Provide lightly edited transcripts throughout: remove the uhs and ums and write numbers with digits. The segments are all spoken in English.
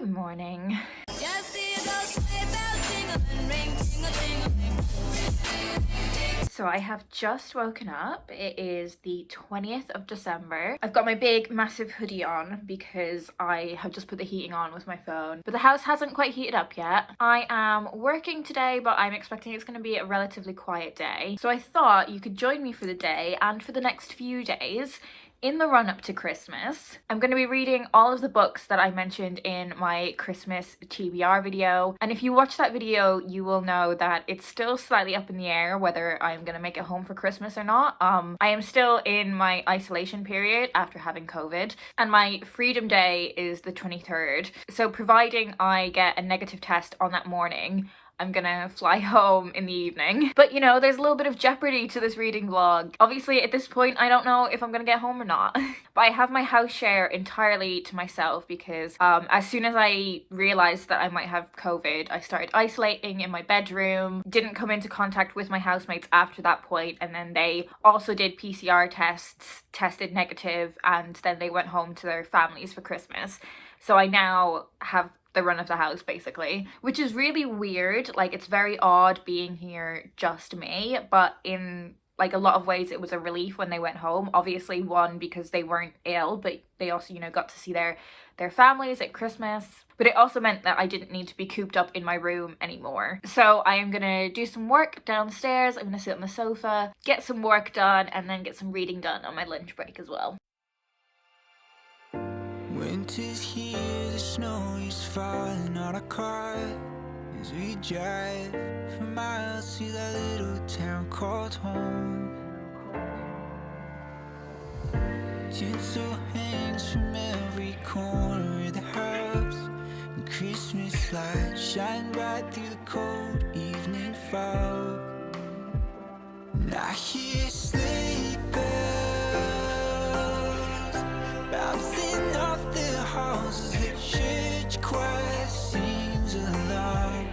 Good morning. So I have just woken up. It is the 20th of December. I've got my big massive hoodie on because I have just put the heating on with my phone, but the house hasn't quite heated up yet. I am working today, but I'm expecting it's going to be a relatively quiet day. So I thought you could join me for the day and for the next few days. In the run-up to Christmas, I'm going to be reading all of the books that I mentioned in my Christmas TBR video. And if you watch that video, you will know that it's still slightly up in the air whether I'm going to make it home for Christmas or not. I am still in my isolation period after having COVID, and my freedom day is the 23rd. So providing I get a negative test on that morning, I'm gonna fly home in the evening. But you know, there's a little bit of jeopardy to this reading vlog. Obviously at this point I don't know if I'm gonna get home or not. But I have my house share entirely to myself because as soon as I realized that I might have COVID, I started isolating in my bedroom, didn't come into contact with my housemates after that point, and then they also did PCR tests, tested negative, and then they went home to their families for Christmas. So I now have the run of the house basically, which is really weird. Like, it's very odd being here just me, but in like a lot of ways it was a relief when they went home. Obviously, one, because they weren't ill, but they also, you know, got to see their families at Christmas. But it also meant that I didn't need to be cooped up in my room anymore. So I am gonna do some work downstairs. I'm gonna sit on the sofa, get some work done, and then get some reading done on my lunch break as well. Winter's here, the snow is falling on our car as we drive for miles to that little town called home. Tinsel hangs from every corner of the house, and Christmas lights shine bright through the cold evening fog. And I hear sleigh bells bouncing off the houses, the church choir sings along.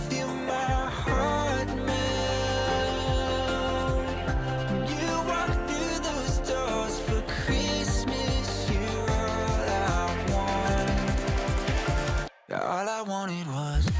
Feel my heart melt when you walk through those doors for Christmas. You're all I want. All I wanted was you.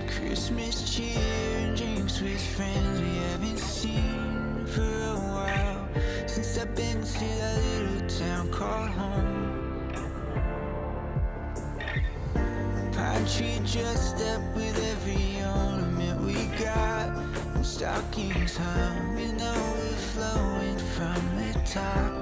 Christmas cheer and drinks with friends we haven't seen for a while, since I've been to that little town called home. Pine tree dressed up with every ornament we got, and stockings hung and overflowing from the top.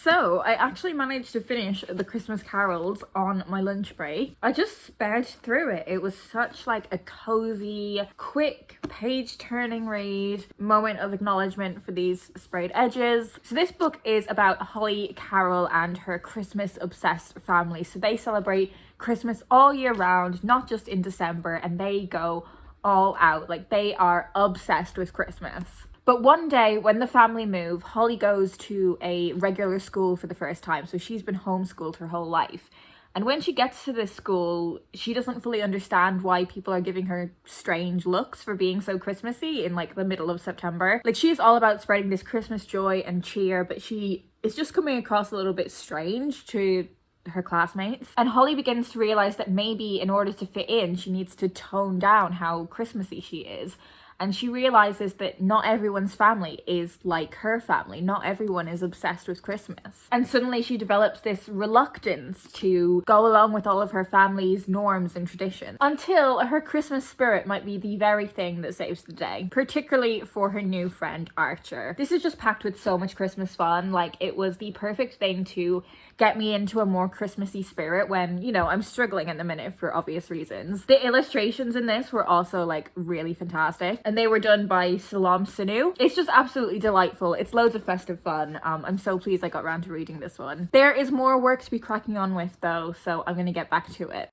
So I actually managed to finish the Christmas carols on my lunch break. I just sped through it. It was such like a cozy, quick page turning read, moment of acknowledgement for these sprayed edges. So this book is about Holly Carroll and her Christmas obsessed family. So they celebrate Christmas all year round, not just in December, and they go all out. Like, they are obsessed with Christmas. But one day when the family move, Holly goes to a regular school for the first time. So she's been homeschooled her whole life. And when she gets to this school, she doesn't fully understand why people are giving her strange looks for being so Christmassy in like the middle of September. Like, she's all about spreading this Christmas joy and cheer, but she is just coming across a little bit strange to her classmates. And Holly begins to realize that maybe in order to fit in, she needs to tone down how Christmassy she is. And she realizes that not everyone's family is like her family. Not everyone is obsessed with Christmas. And suddenly she develops this reluctance to go along with all of her family's norms and traditions, until her Christmas spirit might be the very thing that saves the day, particularly for her new friend Archer. This is just packed with so much Christmas fun. Like, it was the perfect thing to get me into a more Christmassy spirit when, you know, I'm struggling at the minute for obvious reasons. The illustrations in this were also like really fantastic, and they were done by Salam Sanu. It's just absolutely delightful. It's loads of festive fun. I'm so pleased I got around to reading this one. There is more work to be cracking on with though, so I'm gonna get back to it.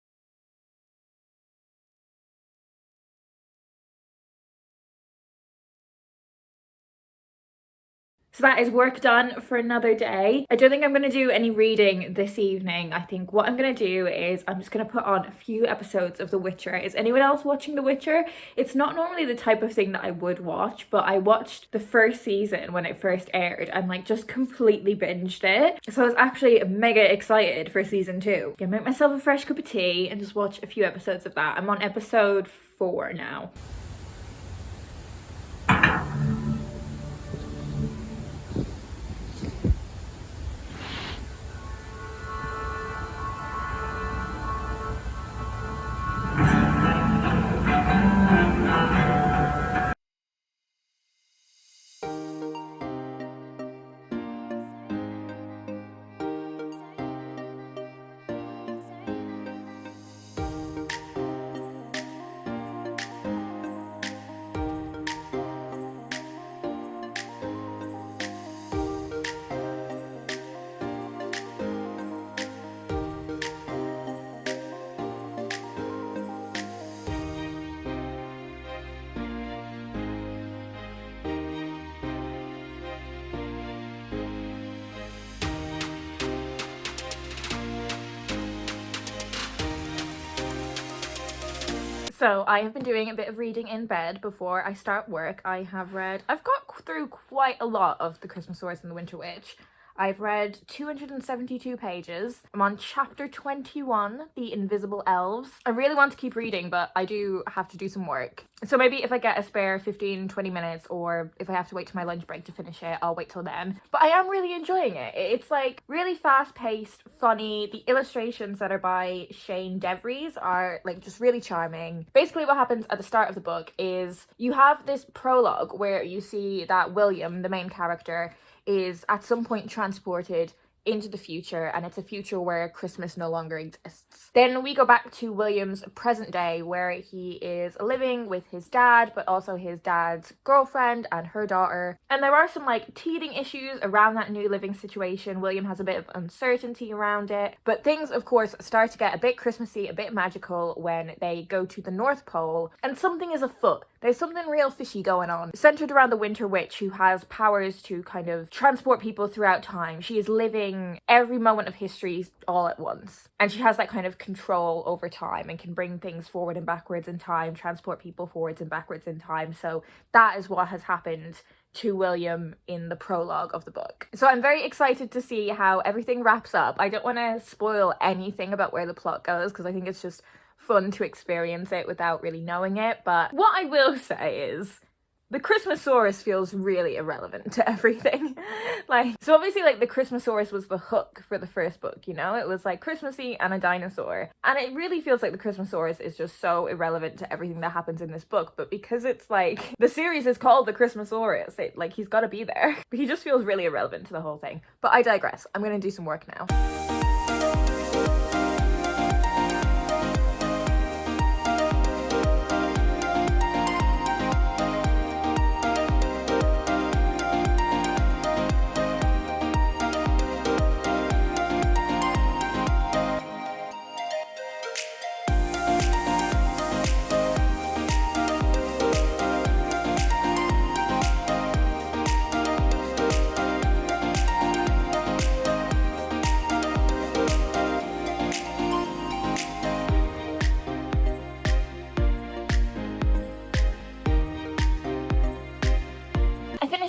So that is work done for another day. I don't think I'm going to do any reading this evening. I think what I'm going to do is I'm just going to put on a few episodes of The Witcher. Is anyone else watching The Witcher? It's not normally the type of thing that I would watch, but I watched the first season when it first aired and like just completely binged it. So I was actually mega excited for season 2. Gonna make myself a fresh cup of tea and just watch a few episodes of that. I'm on episode 4 now. So I have been doing a bit of reading in bed before I start work. I've got through quite a lot of The Christmas Horse and The Winter Witch. I've read 272 pages. I'm on chapter 21, The Invisible Elves. I really want to keep reading, but I do have to do some work. So maybe if I get a spare 15-20 minutes, or if I have to wait till my lunch break to finish it, I'll wait till then. But I am really enjoying it. It's like really fast-paced, funny. The illustrations that are by Shane DeVries are like just really charming. Basically what happens at the start of the book is you have this prologue where you see that William, the main character, is at some point transported into the future, and it's a future where Christmas no longer exists. Then we go back to William's present day, where he is living with his dad, but also his dad's girlfriend and her daughter. And there are some like teething issues around that new living situation. William has a bit of uncertainty around it, but things of course start to get a bit Christmassy, a bit magical when they go to the North Pole, and something is afoot. There's something real fishy going on, centered around the Winter Witch, who has powers to kind of transport people throughout time. She is living every moment of history all at once, and she has that kind of control over time and can bring things forward and backwards in time, transport people forwards and backwards in time. So that is what has happened to William in the prologue of the book. So I'm very excited to see how everything wraps up. I don't want to spoil anything about where the plot goes, because I think it's just fun to experience it without really knowing it. But what I will say is the Christmasaurus feels really irrelevant to everything. So obviously like the Christmasaurus was the hook for the first book, you know? It was like Christmassy and a dinosaur. And it really feels like the Christmasaurus is just so irrelevant to everything that happens in this book. But because it's like, the series is called the Christmasaurus, he's gotta be there. But he just feels really irrelevant to the whole thing. But I digress. I'm gonna do some work now.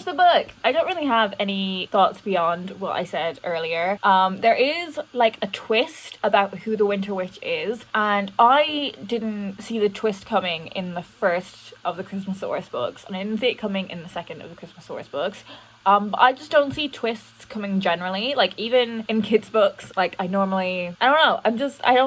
The book. I don't really have any thoughts beyond what I said earlier. There is like a twist about who the Winter Witch is, and I didn't see the twist coming in the first of the Christmasaurus books, and I didn't see it coming in the second of the Christmasaurus books. But I just don't see twists coming generally. Like, even in kids' books, like, I don't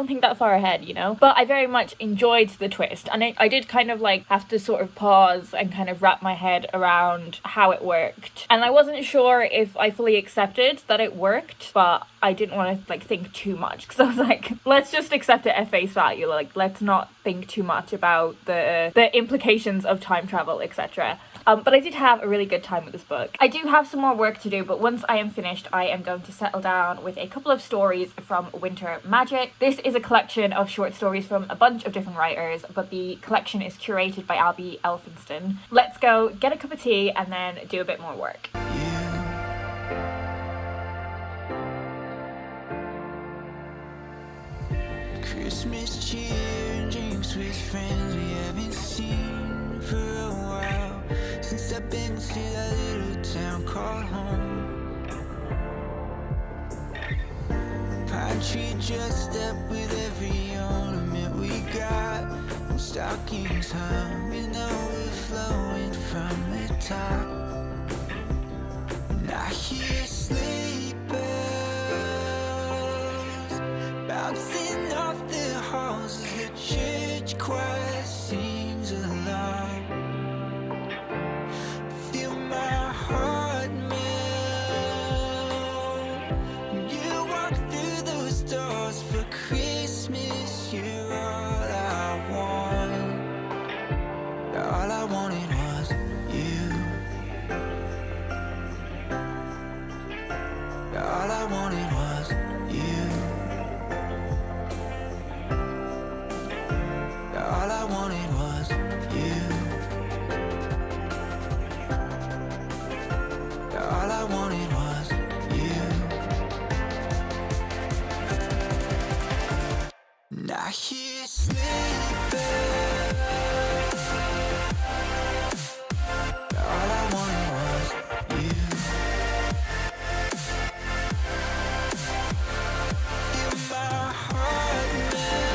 think that far ahead, you know? But I very much enjoyed the twist. And I did kind of, like, have to sort of pause and kind of wrap my head around how it worked. And I wasn't sure if I fully accepted that it worked, but I didn't want to, like, think too much. Because I was like, let's just accept it at face value. Like, let's not think too much about the implications of time travel, etc. But I did have a really good time with this book. I do have some more work to do, but once I am finished, I am going to settle down with a couple of stories from Winter Magic. This is a collection of short stories from a bunch of different writers, but the collection is curated by Albie Elphinston. Let's go get a cup of tea and then do a bit more work. You Christmas cheer and drinks with friends we haven't seen for a while. Since I've been to that little town called home. Pine tree dressed up with every ornament we got, and stockings hung and overflowing from the top. And I hear sleigh bells bouncing off the halls as the church choir sings along. Feel my heart melt when you walk through those doors. For Christmas, you're all I want. All I wanted was you. All I wanted was you. All I wanted was you. All I wanted was you. And I hear sleigh bells. All I wanted was you. Feel my heart melt.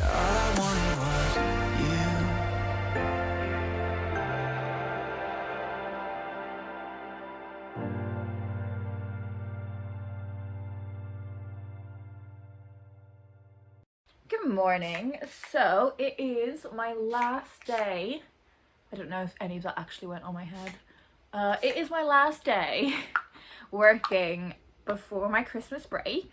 All I wanted was you. Good morning. So it is my last day. I don't know if any of that actually went on my head. It is my last day working before my Christmas break.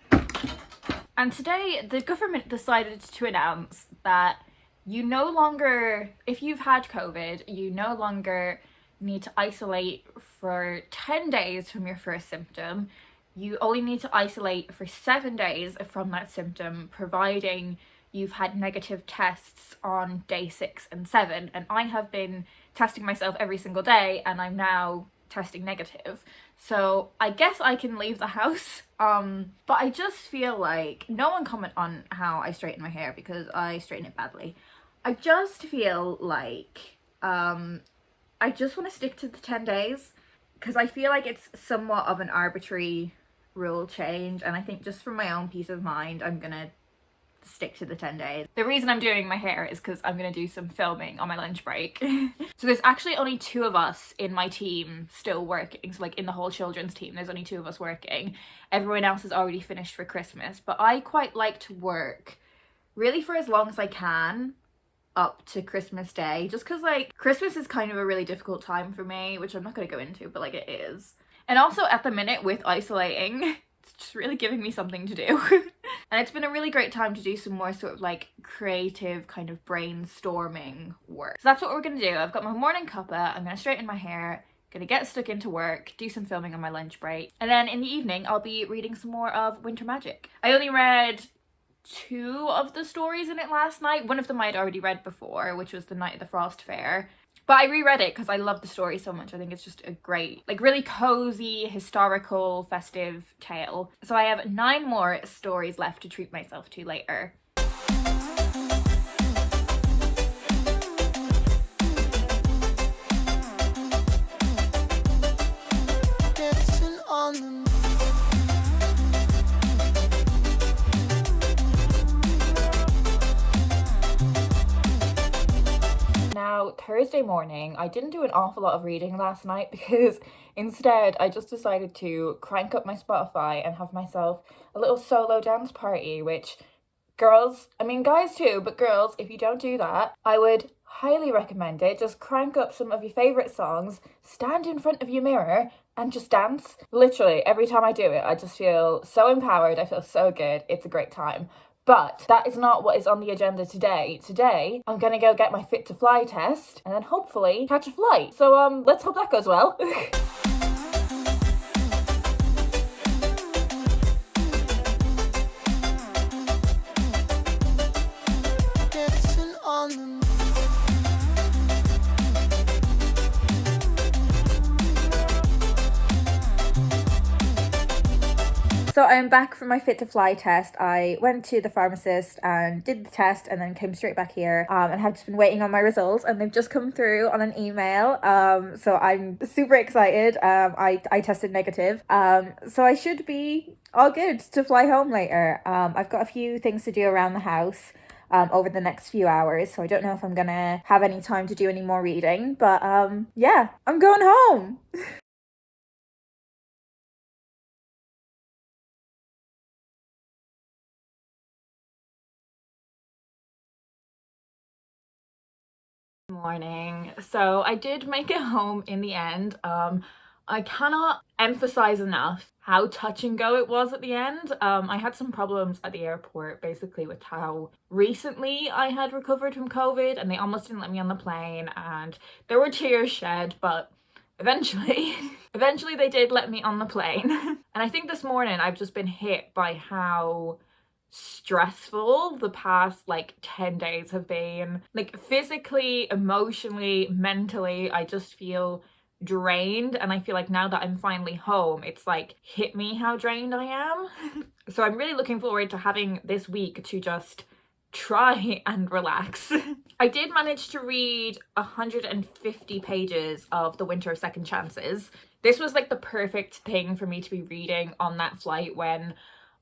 And today the government decided to announce that you no longer, if you've had COVID, you no longer need to isolate for 10 days from your first symptom. You only need to isolate for 7 days from that symptom, providing you've had negative tests on day 6 and 7. And I have been testing myself every single day, and I'm now testing negative. So I guess I can leave the house. But I just feel like, no one comment on how I straighten my hair because I straighten it badly. I just feel like I just want to stick to the 10 days because I feel like it's somewhat of an arbitrary rule change, and I think just for my own peace of mind I'm gonna stick to the 10 days. The reason I'm doing my hair is because I'm gonna do some filming on my lunch break. So there's actually only 2 of us in my team still working, so like in the whole children's team there's only 2 of us working. Everyone else is already finished for Christmas, but I quite like to work really for as long as I can up to Christmas Day, just because like Christmas is kind of a really difficult time for me, which I'm not going to go into, but like it is. And also at the minute with isolating, it's just really giving me something to do. And it's been a really great time to do some more sort of like creative kind of brainstorming work. So that's what we're going to do. I've got my morning cuppa, I'm going to straighten my hair, gonna get stuck into work, do some filming on my lunch break, and then in the evening I'll be reading some more of Winter Magic. I only read 2 of the stories in it last night. One of them I had already read before, which was The Night of the Frost Fair. But I reread it because I love the story so much. I think it's just a great, like really cozy, historical, festive tale. So I have 9 more stories left to treat myself to later. Dancing on the Now, Thursday morning, I didn't do an awful lot of reading last night because instead I just decided to crank up my Spotify and have myself a little solo dance party, which girls, I mean guys too, but girls, if you don't do that, I would highly recommend it. Just crank up some of your favourite songs, stand in front of your mirror and just dance. Literally, every time I do it, I just feel so empowered, I feel so good, it's a great time. But that is not what is on the agenda today. Today, I'm gonna go get my Fit to Fly test and then hopefully catch a flight. So let's hope that goes well. dancing on the So I'm back from my Fit to Fly test. I went to the pharmacist and did the test and then came straight back here and have just been waiting on my results, and they've just come through on an email. So I'm super excited. I tested negative. So I should be all good to fly home later. I've got a few things to do around the house over the next few hours, so I don't know if I'm gonna have any time to do any more reading, but yeah, I'm going home. Morning. So I did make it home in the end. I cannot emphasize enough how touch and go it was at the end. I had some problems at the airport basically with how recently I had recovered from COVID, and they almost didn't let me on the plane, and there were tears shed, but eventually eventually they did let me on the plane. And I think this morning I've just been hit by how stressful the past like 10 days have been. Like physically, emotionally, mentally, I just feel drained, and I feel like now that I'm finally home, it's like hit me how drained I am. So I'm really looking forward to having this week to just try and relax. I did manage to read 150 pages of The Winter of Second Chances. This was like the perfect thing for me to be reading on that flight when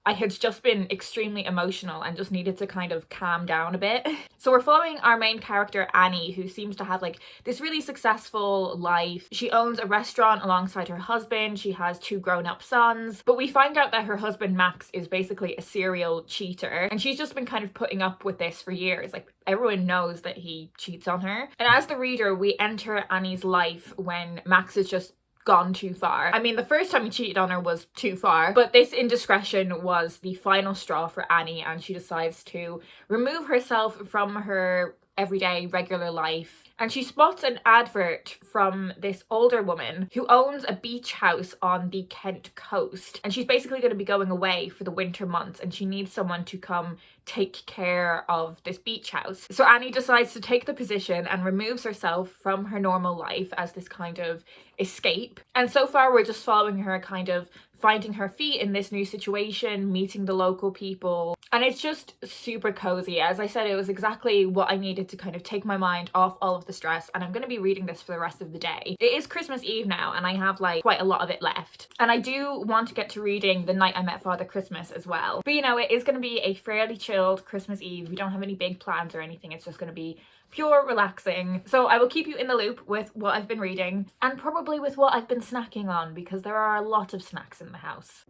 I had just been extremely emotional and just needed to kind of calm down a bit. So we're following our main character, Annie, who seems to have like this really successful life. She owns a restaurant alongside her husband. She has 2 grown-up sons. But we find out that her husband, Max, is basically a serial cheater. And she's just been kind of putting up with this for years. Like, everyone knows that he cheats on her. And as the reader, we enter Annie's life when Max is just gone too far. I mean, the first time he cheated on her was too far, but this indiscretion was the final straw for Annie, and she decides to remove herself from her everyday regular life. And she spots an advert from this older woman who owns a beach house on the Kent coast, and she's basically going to be going away for the winter months, and she needs someone to come take care of this beach house. So Annie decides to take the position and removes herself from her normal life as this kind of escape. And so far we're just following her kind of finding her feet in this new situation, meeting the local people, and it's just super cozy. As I said, it was exactly what I needed to kind of take my mind off all of the stress, and I'm going to be reading this for the rest of the day. It is Christmas Eve now, and I have like quite a lot of it left, and I do want to get to reading The Night I Met Father Christmas as well. But you know, it is going to be a fairly chilled Christmas Eve. We don't have any big plans or anything. It's just going to be pure relaxing. So I will keep you in the loop with what I've been reading, and probably with what I've been snacking on, because there are a lot of snacks in the house.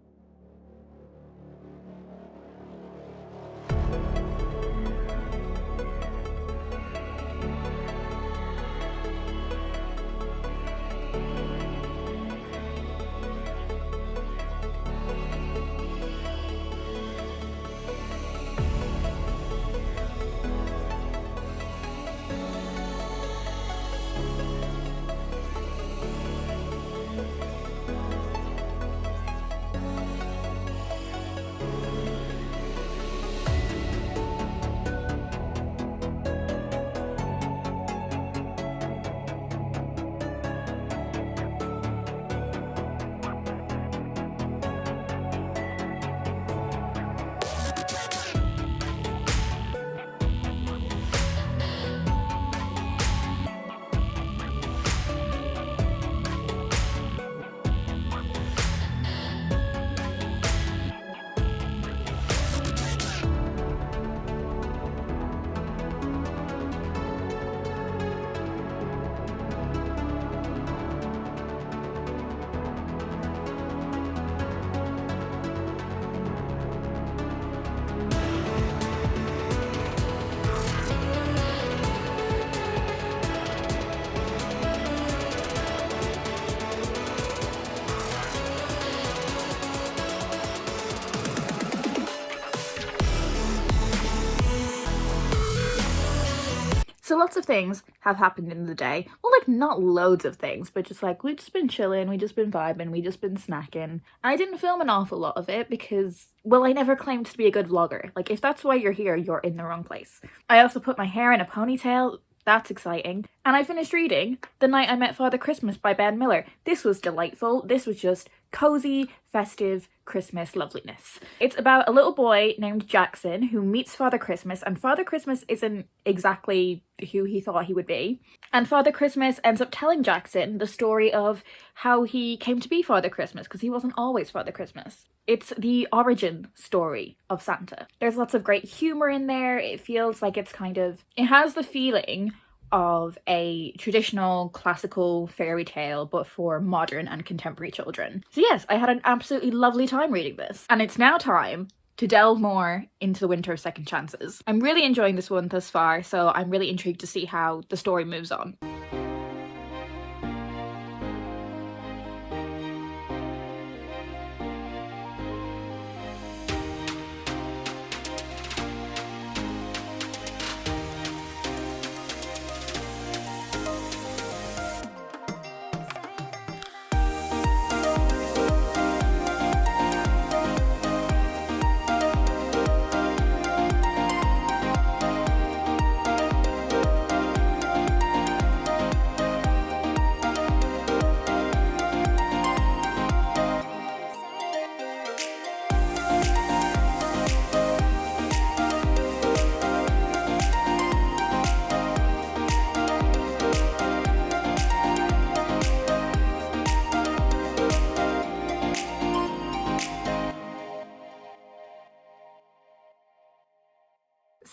So lots of things have happened in the day. Well, like not loads of things, but just like we've just been chilling, we've just been vibing, we've just been snacking. And I didn't film an awful lot of it because, well, I never claimed to be a good vlogger. Like, if that's why you're here, you're in the wrong place. I also put my hair in a ponytail. That's exciting. And I finished reading The Night I Met Father Christmas by Ben Miller. This was delightful. This was just cozy, festive Christmas loveliness. It's about a little boy named Jackson who meets Father Christmas, and Father Christmas isn't exactly who he thought he would be. And Father Christmas ends up telling Jackson the story of how he came to be Father Christmas, because he wasn't always Father Christmas. It's the origin story of Santa. There's lots of great humor in there. It feels like it has the feeling of a traditional classical fairy tale, but for modern and contemporary children. So yes, I had an absolutely lovely time reading this. And it's now time to delve more into the Winter of Second Chances. I'm really enjoying this one thus far, so I'm really intrigued to see how the story moves on.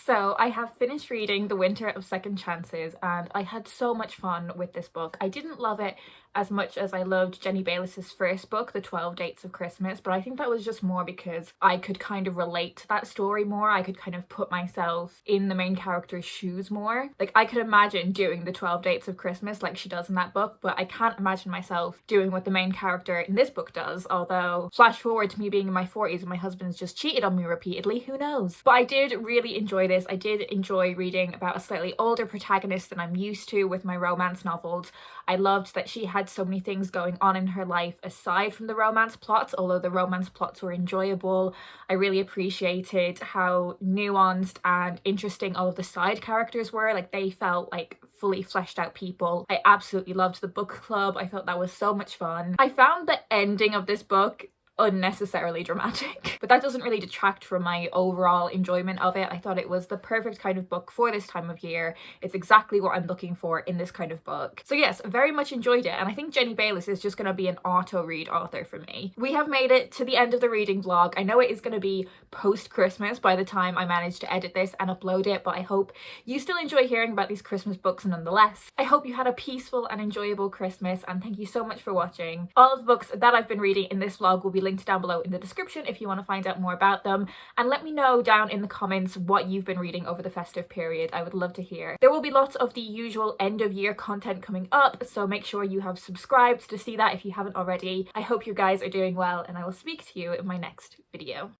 So I have finished reading The Winter of Second Chances, and I had so much fun with this book. I didn't love it as much as I loved Jenny Baylis's first book, The 12 Dates of Christmas, but I think that was just more because I could kind of relate to that story more. I could kind of put myself in the main character's shoes more. Like, I could imagine doing the 12 Dates of Christmas like she does in that book, but I can't imagine myself doing what the main character in this book does, although flash forward to me being in my 40s and my husband has just cheated on me repeatedly, who knows? But I did really enjoy this. I did enjoy reading about a slightly older protagonist than I'm used to with my romance novels. I loved that she had so many things going on in her life aside from the romance plots, although the romance plots were enjoyable. I really appreciated how nuanced and interesting all of the side characters were. Like, they felt like fully fleshed out people. I absolutely loved the book club. I thought that was so much fun. I found the ending of this book unnecessarily dramatic, but that doesn't really detract from my overall enjoyment of it. I thought it was the perfect kind of book for this time of year. It's exactly what I'm looking for in this kind of book. So yes, very much enjoyed it, and I think Jenny Baylis is just going to be an auto-read author for me. We have made it to the end of the reading vlog. I know it is going to be post-Christmas by the time I manage to edit this and upload it, but I hope you still enjoy hearing about these Christmas books nonetheless. I hope you had a peaceful and enjoyable Christmas, and thank you so much for watching. All of the books that I've been reading in this vlog will be linked down below in the description if you want to find out more about them, and let me know down in the comments what you've been reading over the festive period. I would love to hear. There will be lots of the usual end of year content coming up, so make sure you have subscribed to see that if you haven't already. I hope you guys are doing well, and I will speak to you in my next video.